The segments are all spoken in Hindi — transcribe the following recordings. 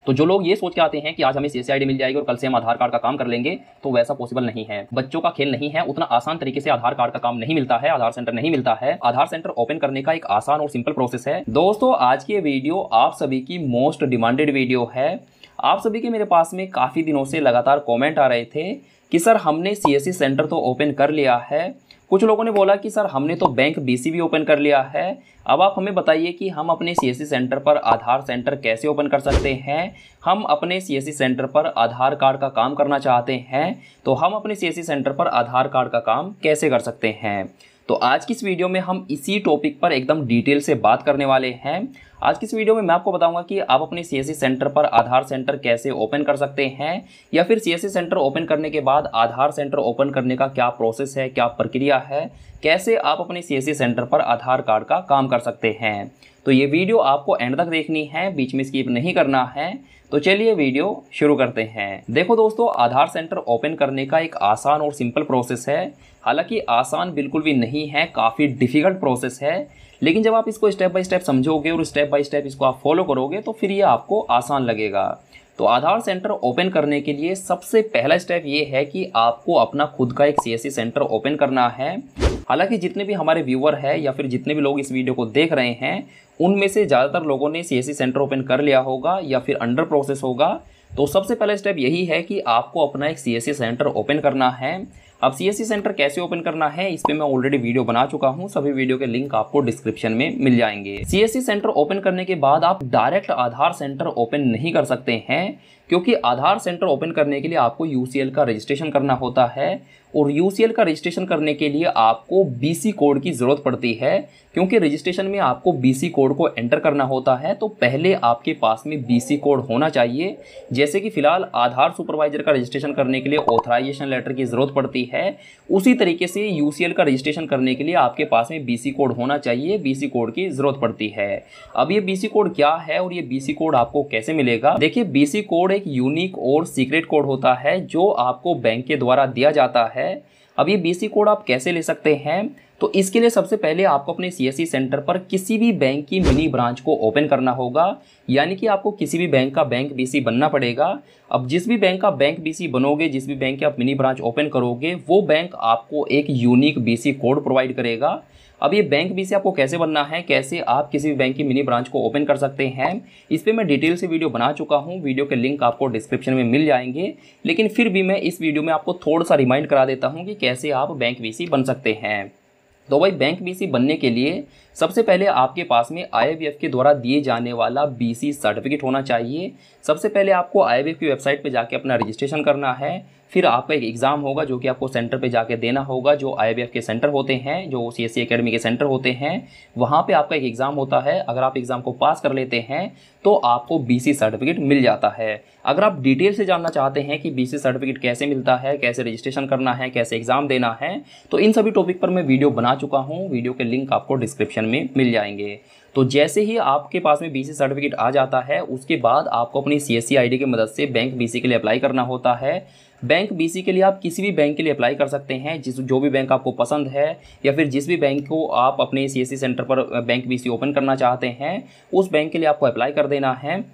तो जो लोग ये सोच के आते हैं कि आज हमें सीएससी आईडी मिल जाएगी और कल से हम आधार कार्ड का काम कर लेंगे, तो वैसा पॉसिबल नहीं है। बच्चों का खेल नहीं है, उतना आसान तरीके से आधार कार्ड का काम नहीं मिलता है, आधार सेंटर नहीं मिलता है। आधार सेंटर ओपन करने का एक आसान और सिंपल प्रोसेस है। दोस्तों, आज की वीडियो आप सभी की मोस्ट डिमांडेड वीडियो है। आप सभी के मेरे पास में काफी दिनों से लगातार कॉमेंट आ रहे थे कि सर हमने सीएससी सेंटर तो ओपन कर लिया है। कुछ लोगों ने बोला कि सर हमने तो बैंक बीसी भी ओपन कर लिया है। अब आप हमें बताइए कि हम अपने सीएससी सेंटर पर आधार सेंटर कैसे ओपन कर सकते हैं। हम अपने सीएससी सेंटर पर आधार कार्ड का काम करना चाहते हैं, तो हम अपने सीएससी सेंटर पर आधार कार्ड का काम कैसे कर सकते हैं। तो आज की इस वीडियो में हम इसी टॉपिक पर एकदम डिटेल से बात करने वाले हैं। आज की इस वीडियो में मैं आपको बताऊंगा कि आप अपने सीएससी सेंटर पर आधार सेंटर कैसे ओपन कर सकते हैं, या फिर सीएससी सेंटर ओपन करने के बाद आधार सेंटर ओपन करने का क्या प्रोसेस है, क्या प्रक्रिया है, कैसे आप अपने सीएससी सेंटर पर आधार कार्ड का काम कर सकते हैं। तो ये वीडियो आपको एंड तक देखनी है, बीच में स्किप नहीं करना है। तो चलिए वीडियो शुरू करते हैं। देखो दोस्तों, आधार सेंटर ओपन करने का एक आसान और सिंपल प्रोसेस है। हालांकि आसान बिल्कुल भी नहीं है, काफ़ी डिफिकल्ट प्रोसेस है, लेकिन जब आप इसको स्टेप बाय स्टेप समझोगे और स्टेप बाय स्टेप इसको आप फॉलो करोगे तो फिर ये आपको आसान लगेगा। तो आधार सेंटर ओपन करने के लिए सबसे पहला स्टेप ये है कि आपको अपना खुद का एक सीएससी सेंटर ओपन करना है। हालांकि जितने भी हमारे व्यूअर हैं या फिर जितने भी लोग इस वीडियो को देख रहे हैं, उनमें से ज़्यादातर लोगों ने सीएससी सेंटर ओपन कर लिया होगा या फिर अंडर प्रोसेस होगा। तो सबसे पहला स्टेप यही है कि आपको अपना एक सीएससी सेंटर ओपन करना है। अब सीएससी सेंटर कैसे ओपन करना है, इस पे मैं ऑलरेडी वीडियो बना चुका हूं। सभी वीडियो के लिंक आपको डिस्क्रिप्शन में मिल जाएंगे। सीएससी सेंटर ओपन करने के बाद आप डायरेक्ट आधार सेंटर ओपन नहीं कर सकते हैं, क्योंकि आधार सेंटर ओपन करने के लिए आपको यूसीएल का रजिस्ट्रेशन करना होता है, और यूसीएल का रजिस्ट्रेशन करने के लिए आपको बीसी कोड की ज़रूरत पड़ती है। क्योंकि रजिस्ट्रेशन में आपको बीसी कोड को एंटर करना होता है, तो पहले आपके पास में बीसी कोड होना चाहिए। जैसे कि फिलहाल आधार सुपरवाइजर का रजिस्ट्रेशन करने के लिए ऑथराइजेशन लेटर की ज़रूरत पड़ती है, उसी तरीके से यूसीएल का रजिस्ट्रेशन करने के लिए आपके पास में बीसी कोड होना चाहिए, बीसी कोड की ज़रूरत पड़ती है। अब ये बीसी कोड क्या है और ये बीसी कोड आपको कैसे मिलेगा? देखिए, बीसी कोड एक यूनिक और सीक्रेट कोड होता है जो आपको बैंक के द्वारा दिया जाता है। अब ये बीसी कोड आप कैसे ले सकते हैं? तो इसके लिए सबसे पहले आपको अपने सीएससी सेंटर पर किसी भी बैंक की मिनी ब्रांच को ओपन करना होगा, यानी कि आपको किसी भी बैंक का बैंक बीसी बनना पड़ेगा। अब जिस भी बैंक का बैंक बीसी बनोगे, जिस भी बैंक की आप मिनी ब्रांच ओपन करोगे, वो बैंक आपको एक यूनिक बीसी कोड प्रोवाइड करेगा। अब ये बैंक बीसी आपको कैसे बनना है, कैसे आप किसी भी बैंक की मिनी ब्रांच को ओपन कर सकते हैं, इस पर मैं डिटेल से वीडियो बना चुका हूँ। वीडियो के लिंक आपको डिस्क्रिप्शन में मिल जाएंगे, लेकिन फिर भी मैं इस वीडियो में आपको थोड़ा सा रिमाइंड करा देता हूँ कि कैसे आप बैंक बीसी बन सकते हैं। तो भाई, बैंक बीसी बनने के लिए सबसे पहले आपके पास में आईबीएफ के द्वारा दिए जाने वाला बीसी सर्टिफिकेट होना चाहिए। सबसे पहले आपको आईबीएफ की वेबसाइट पे जाके अपना रजिस्ट्रेशन करना है। फिर आपका एक एग्ज़ाम होगा जो कि आपको सेंटर पे जाके देना होगा। जो आईबीएफ के सेंटर होते हैं, जो सीएससी एकेडमी के सेंटर होते हैं, वहाँ पे आपका एक एग्ज़ाम होता है। अगर आप एग्ज़ाम को पास कर लेते हैं तो आपको बीसी सर्टिफिकेट मिल जाता है। अगर आप डिटेल से जानना चाहते हैं कि बीसी सर्टिफिकेट कैसे मिलता है, कैसे रजिस्ट्रेशन करना है, कैसे एग्ज़ाम देना है, तो इन सभी टॉपिक पर मैं वीडियो बना चुका हूँ। वीडियो के लिंक आपको डिस्क्रिप्शन में मिल जाएंगे। तो जैसे ही आपके पास में बीसी सर्टिफिकेट आ जाता है, उसके बाद आपको अपनी सीएससी आईडी की मदद से बैंक बीसी के लिए अप्लाई करना होता है। बैंक बीसी के लिए आप किसी भी बैंक के लिए अप्लाई कर सकते हैं, जो भी बैंक आपको पसंद है, या फिर जिस भी बैंक को आप अपने सीएससी सेंटर पर बैंक बीसी ओपन करना चाहते हैं, उस बैंक के लिए आपको अप्लाई कर देना है।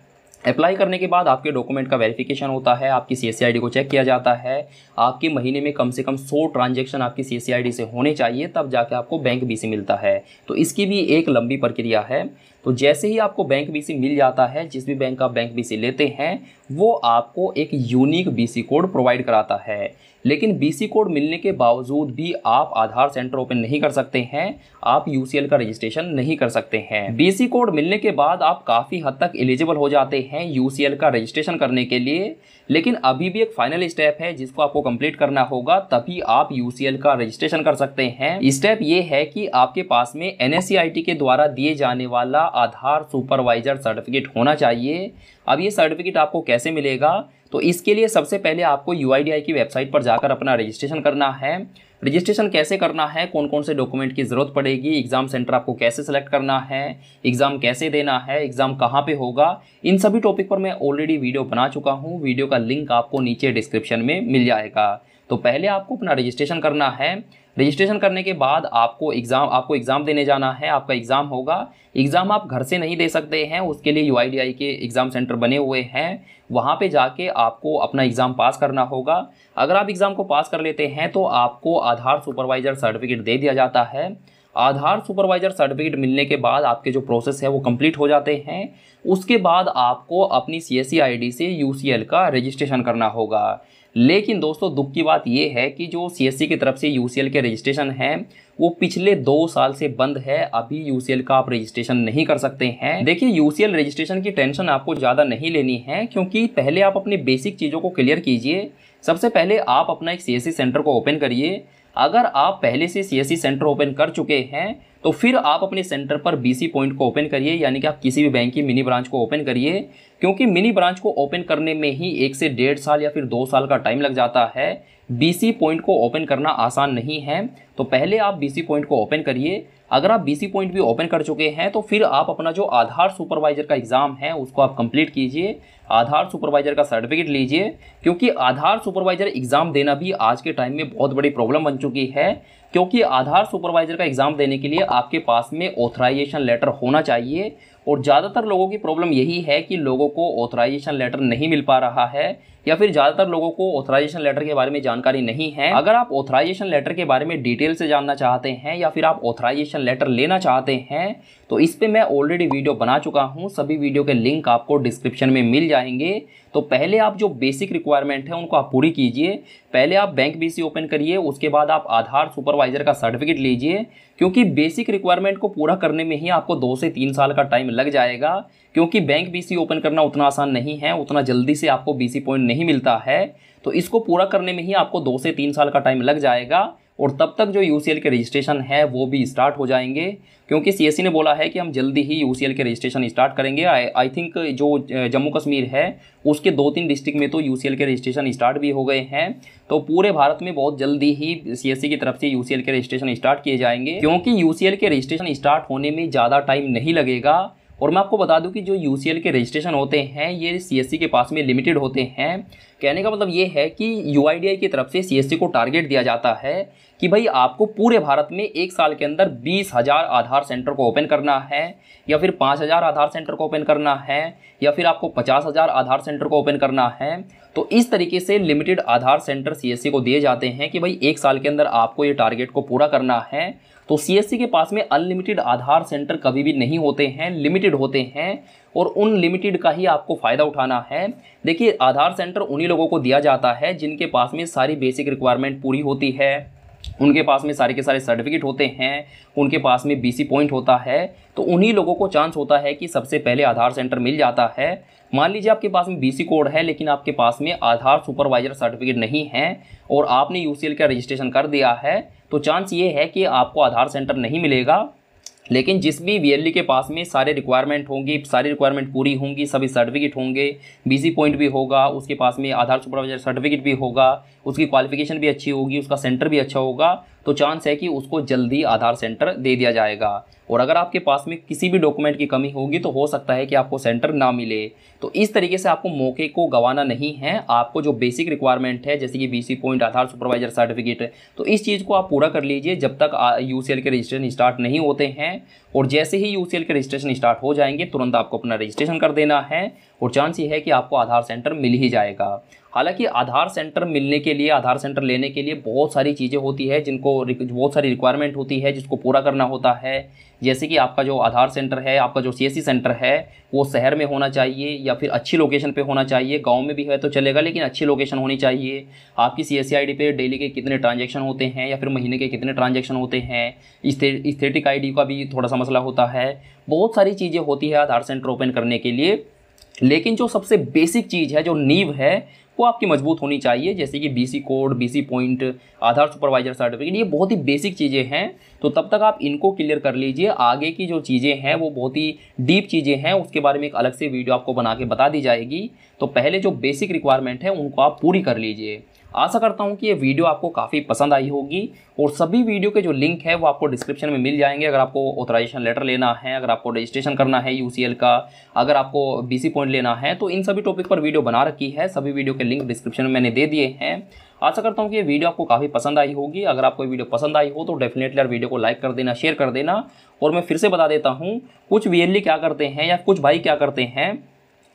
अप्लाई करने के बाद आपके डॉक्यूमेंट का वेरिफिकेशन होता है, आपकी सीएससी आईडी को चेक किया जाता है। आपके महीने में कम से कम 100 ट्रांजैक्शन आपकी सीएससी आईडी से होने चाहिए, तब जाके आपको बैंक बीसी मिलता है। तो इसकी भी एक लंबी प्रक्रिया है। तो जैसे ही आपको बैंक बीसी मिल जाता है, जिस भी बैंक का बैंक बीसी लेते हैं, वो आपको एक यूनिक बीसी कोड प्रोवाइड कराता है। लेकिन बीसी कोड मिलने के बावजूद भी आप आधार सेंटर ओपन नहीं कर सकते हैं, आप यूसीएल का रजिस्ट्रेशन नहीं कर सकते हैं। बीसी कोड मिलने के बाद आप काफ़ी हद तक एलिजिबल हो जाते हैं यूसीएल का रजिस्ट्रेशन करने के लिए, लेकिन अभी भी एक फाइनल स्टेप है जिसको आपको कंप्लीट करना होगा, तभी आप यूसीएल का रजिस्ट्रेशन कर सकते हैं। स्टेप ये है कि आपके पास में एनएससीआईटी के द्वारा दिए जाने वाला आधार सुपरवाइजर सर्टिफिकेट होना चाहिए। अब ये सर्टिफिकेट आपको कैसे मिलेगा? तो इसके लिए सबसे पहले आपको यूआईडीआई की वेबसाइट पर जाकर अपना रजिस्ट्रेशन करना है। रजिस्ट्रेशन कैसे करना है, कौन कौन से डॉक्यूमेंट की ज़रूरत पड़ेगी, एग्ज़ाम सेंटर आपको कैसे सेलेक्ट करना है, एग्ज़ाम कैसे देना है, एग्ज़ाम कहाँ पे होगा, इन सभी टॉपिक पर मैं ऑलरेडी वीडियो बना चुका हूँ। वीडियो का लिंक आपको नीचे डिस्क्रिप्शन में मिल जाएगा। तो पहले आपको अपना रजिस्ट्रेशन करना है। रजिस्ट्रेशन करने के बाद आपको एग्ज़ाम देने जाना है। आपका एग्ज़ाम होगा। एग्ज़ाम आप घर से नहीं दे सकते हैं, उसके लिए UIDAI के एग्ज़ाम सेंटर बने हुए हैं, वहाँ पे जाके आपको अपना एग्ज़ाम पास करना होगा। अगर आप एग्ज़ाम को पास कर लेते हैं तो आपको आधार सुपरवाइज़र सर्टिफिकेट दे दिया जाता है। आधार सुपरवाइज़र सर्टिफिकेट मिलने के बाद आपके जो प्रोसेस है वो कंप्लीट हो जाते हैं। उसके बाद आपको अपनी CSC ID से UCL का रजिस्ट्रेशन करना होगा। लेकिन दोस्तों दुख की बात यह है कि जो CSC की तरफ से UCL के रजिस्ट्रेशन हैं वो पिछले 2 साल से बंद है। अभी UCL का आप रजिस्ट्रेशन नहीं कर सकते हैं। देखिए UCL रजिस्ट्रेशन की टेंशन आपको ज़्यादा नहीं लेनी है, क्योंकि पहले आप अपनी बेसिक चीज़ों को क्लियर कीजिए। सबसे पहले आप अपना एक CSC सेंटर को ओपन करिए। अगर आप पहले से CSC सेंटर ओपन कर चुके हैं तो फिर आप अपने सेंटर पर BC पॉइंट को ओपन करिए, यानी कि आप किसी भी बैंक की मिनी ब्रांच को ओपन करिए, क्योंकि मिनी ब्रांच को ओपन करने में ही 1 से 1.5 साल या फिर 2 साल का टाइम लग जाता है। BC पॉइंट को ओपन करना आसान नहीं है, तो पहले आप BC पॉइंट को ओपन करिए। अगर आप BC पॉइंट भी ओपन कर चुके हैं तो फिर आप अपना जो आधार सुपरवाइजर का एग्ज़ाम है उसको आप कंप्लीट कीजिए, आधार सुपरवाइजर का सर्टिफिकेट लीजिए, क्योंकि आधार सुपरवाइजर एग्ज़ाम देना भी आज के टाइम में बहुत बड़ी प्रॉब्लम बन चुकी है। क्योंकि आधार सुपरवाइजर का एग्ज़ाम देने के लिए आपके पास में ऑथराइजेशन लेटर होना चाहिए, और ज़्यादातर लोगों की प्रॉब्लम यही है कि लोगों को ऑथराइजेशन लेटर नहीं मिल पा रहा है, या फिर ज़्यादातर लोगों को ऑथराइजेशन लेटर के बारे में जानकारी नहीं है। अगर आप ऑथराइजेशन लेटर के बारे में डिटेल से जानना चाहते हैं या फिर आप ऑथराइजेशन लेटर लेना चाहते हैं तो इस पे मैं ऑलरेडी वीडियो बना चुका हूँ। सभी वीडियो के लिंक आपको डिस्क्रिप्शन में मिल जाएंगे। तो पहले आप जो बेसिक रिक्वायरमेंट है उनको आप पूरी कीजिए। पहले आप बैंक BC ओपन करिए, उसके बाद आप आधार सुपरवाइजर का सर्टिफिकेट लीजिए, क्योंकि बेसिक रिक्वायरमेंट को पूरा करने में ही आपको 2 से 3 साल का टाइम लग जाएगा। क्योंकि बैंक BC ओपन करना उतना आसान नहीं है, उतना जल्दी से आपको BC पॉइंट नहीं मिलता है, तो इसको पूरा करने में ही आपको 2 से 3 साल का टाइम लग जाएगा। और तब तक जो UCL के रजिस्ट्रेशन है वो भी स्टार्ट हो जाएंगे, क्योंकि CSC ने बोला है कि हम जल्दी ही UCL के रजिस्ट्रेशन स्टार्ट करेंगे। आई थिंक जो जम्मू कश्मीर है उसके 2-3 डिस्ट्रिक्ट में तो UCL के रजिस्ट्रेशन स्टार्ट भी हो गए हैं। तो पूरे भारत में बहुत जल्दी ही CSC की तरफ से UCL के रजिस्ट्रेशन स्टार्ट किए जाएंगे, क्योंकि UCL के रजिस्ट्रेशन स्टार्ट होने में ज़्यादा टाइम नहीं लगेगा। और मैं आपको बता दूं कि जो UCL के रजिस्ट्रेशन होते हैं ये CSC के पास में लिमिटेड होते हैं। कहने का मतलब ये है कि UIDAI की तरफ से CSC को टारगेट दिया जाता है कि भाई आपको पूरे भारत में 1 साल के अंदर 20,000 आधार सेंटर को ओपन करना है, या फिर 5,000 आधार सेंटर को ओपन करना है, या फिर आपको 50,000 आधार सेंटर को ओपन करना है। तो इस तरीके से लिमिटेड आधार सेंटर CSC को दिए जाते हैं कि भाई 1 साल के अंदर आपको ये टारगेट को पूरा करना है। तो CSC के पास में अनलिमिटेड आधार सेंटर कभी भी नहीं होते हैं, लिमिटेड होते हैं, और उन लिमिटेड का ही आपको फ़ायदा उठाना है। देखिए आधार सेंटर उन्हीं लोगों को दिया जाता है जिनके पास में सारी बेसिक रिक्वायरमेंट पूरी होती है, उनके पास में सारे के सारे सर्टिफिकेट होते हैं, उनके पास में BC पॉइंट होता है, तो उन्हीं लोगों को चांस होता है कि सबसे पहले आधार सेंटर मिल जाता है। मान लीजिए आपके पास में BC कोड है लेकिन आपके पास में आधार सुपरवाइजर सर्टिफिकेट नहीं है और आपने UCL का रजिस्ट्रेशन कर दिया है, तो चांस ये है कि आपको आधार सेंटर नहीं मिलेगा। लेकिन जिस भी VLE के पास में सारे रिक्वायरमेंट होंगी, सारी रिक्वायरमेंट पूरी होंगी, सभी सर्टिफिकेट होंगे, BC पॉइंट भी होगा, उसके पास में आधार सुपरवाइजर सर्टिफिकेट भी होगा, उसकी क्वालिफिकेशन भी अच्छी होगी, उसका सेंटर भी अच्छा होगा, तो चांस है कि उसको जल्दी आधार सेंटर दे दिया जाएगा। और अगर आपके पास में किसी भी डॉक्यूमेंट की कमी होगी तो हो सकता है कि आपको सेंटर ना मिले। तो इस तरीके से आपको मौके को गंवाना नहीं है। आपको जो बेसिक रिक्वायरमेंट है जैसे कि BC पॉइंट, आधार सुपरवाइजर सर्टिफिकेट, तो इस चीज़ को आप पूरा कर लीजिए जब तक UCL के रजिस्ट्रेशन स्टार्ट नहीं होते हैं। और जैसे ही UCL के रजिस्ट्रेशन स्टार्ट हो जाएंगे तुरंत आपको अपना रजिस्ट्रेशन कर देना है, और चांस ये है कि आपको आधार सेंटर मिल ही जाएगा। हालांकि आधार सेंटर मिलने के लिए, आधार सेंटर लेने के लिए बहुत सारी चीज़ें होती है, जिनको बहुत सारी रिक्वायरमेंट होती है जिसको पूरा करना होता है। जैसे कि आपका जो आधार सेंटर है, आपका जो CSC सेंटर है वो शहर में होना चाहिए या फिर अच्छी लोकेशन पे होना चाहिए। गांव में भी है तो चलेगा लेकिन अच्छी लोकेशन होनी चाहिए। आपकी CSC ID पे डेली के कितने ट्रांजैक्शन होते हैं या फिर महीने के कितने ट्रांजैक्शन होते हैं, स्टैटिक ID का भी थोड़ा सा मसला होता है। बहुत सारी चीज़ें होती है आधार सेंटर ओपन करने के लिए, लेकिन जो सबसे बेसिक चीज़ है, जो नींव है, वो आपकी मजबूत होनी चाहिए। जैसे कि BC कोड, BC पॉइंट, आधार सुपरवाइजर सर्टिफिकेट, ये बहुत ही बेसिक चीज़ें हैं। तो तब तक आप इनको क्लियर कर लीजिए। आगे की जो चीज़ें हैं वो बहुत ही डीप चीज़ें हैं, उसके बारे में एक अलग से वीडियो आपको बना के बता दी जाएगी। तो पहले जो बेसिक रिक्वायरमेंट है उनको आप पूरी कर लीजिए। आशा करता हूँ कि ये वीडियो आपको काफ़ी पसंद आई होगी, और सभी वीडियो के जो लिंक है वो आपको डिस्क्रिप्शन में मिल जाएंगे। अगर आपको ऑथराइजेशन लेटर लेना है, अगर आपको रजिस्ट्रेशन करना है UCL का, अगर आपको BC पॉइंट लेना है, तो इन सभी टॉपिक पर वीडियो बना रखी है। सभी वीडियो के के लिंक डिस्क्रिप्शन में मैंने दे दिए हैं। आशा करता हूँ कि ये वीडियो आपको काफ़ी पसंद आई होगी। अगर आपको ये वीडियो पसंद आई हो तो डेफिनेटली यार वीडियो को लाइक कर देना, शेयर कर देना। और मैं फिर से बता देता हूँ, कुछ वीएलई क्या करते हैं या कुछ भाई क्या करते हैं,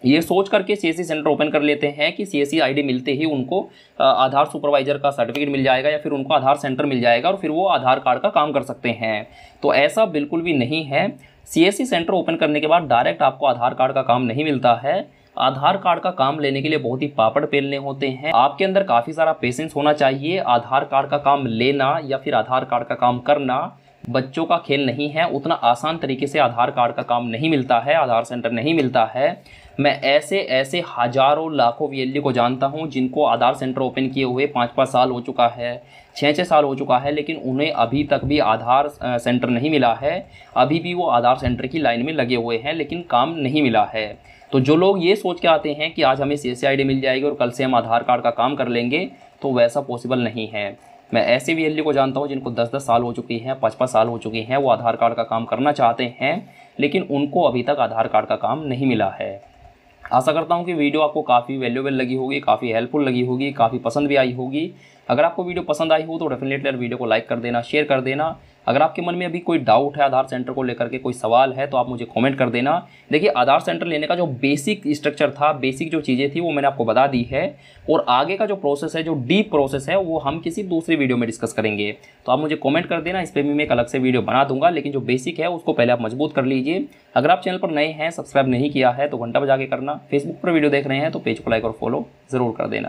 ये सोच करके सीएससी सेंटर ओपन कर लेते हैं कि सीएससी आईडी मिलते ही उनको आधार सुपरवाइजर का सर्टिफिकेट मिल जाएगा या फिर उनको आधार सेंटर मिल जाएगा और फिर वो आधार कार्ड का काम कर सकते हैं। तो ऐसा बिल्कुल भी नहीं है। सीएससी सेंटर ओपन करने के बाद डायरेक्ट आपको आधार कार्ड का काम नहीं मिलता है। आधार कार्ड का काम लेने के लिए बहुत ही पापड़ पेलने होते हैं। आपके अंदर काफ़ी सारा पेशेंस होना चाहिए। आधार कार्ड का काम लेना या फिर आधार कार्ड का काम करना बच्चों का खेल नहीं है। उतना आसान तरीके से आधार कार्ड का काम नहीं मिलता है, आधार सेंटर नहीं मिलता है। मैं ऐसे हजारों लाखों वीएलई को जानता हूं जिनको आधार सेंटर ओपन किए हुए 5-5 साल हो चुका है, 6-6 साल हो चुका है, लेकिन उन्हें अभी तक भी आधार सेंटर नहीं मिला है। अभी भी वो आधार सेंटर की लाइन में लगे हुए हैं लेकिन काम नहीं मिला है। तो जो लोग ये सोच के आते हैं कि आज हमें सीएससी आईडी मिल जाएगी और कल से हम आधार कार्ड का काम कर लेंगे, तो वैसा पॉसिबल नहीं है। मैं ऐसे वीएलई को जानता हूँ जिनको 10-10 साल हो चुकी हैं, 5-5 साल हो चुकी हैं, वो आधार कार्ड का काम करना चाहते हैं लेकिन उनको अभी तक आधार कार्ड का काम नहीं मिला है। आशा करता हूँ कि वीडियो आपको काफ़ी वैल्यूएबल लगी होगी, काफ़ी हेल्पफुल लगी होगी, काफ़ी पसंद भी आई होगी। अगर आपको वीडियो पसंद आई हो तो डेफिनेटली वीडियो को लाइक कर देना, शेयर कर देना। अगर आपके मन में अभी कोई डाउट है आधार सेंटर को लेकर के, कोई सवाल है, तो आप मुझे कमेंट कर देना। देखिए, आधार सेंटर लेने का जो बेसिक स्ट्रक्चर था, बेसिक जो चीज़ें थी वो मैंने आपको बता दी है। और आगे का जो प्रोसेस है, जो डीप प्रोसेस है, वो हम किसी दूसरी वीडियो में डिस्कस करेंगे। तो आप मुझे कमेंट कर देना, इस पर भी मैं एक अलग से वीडियो बना दूंगा। लेकिन जो बेसिक है उसको पहले आप मजबूत कर लीजिए। अगर आप चैनल पर नए हैं, सब्सक्राइब नहीं किया है तो घंटा बजा के करना। फेसबुक पर वीडियो देख रहे हैं तो पेज को लाइक और फॉलो ज़रूर कर देना।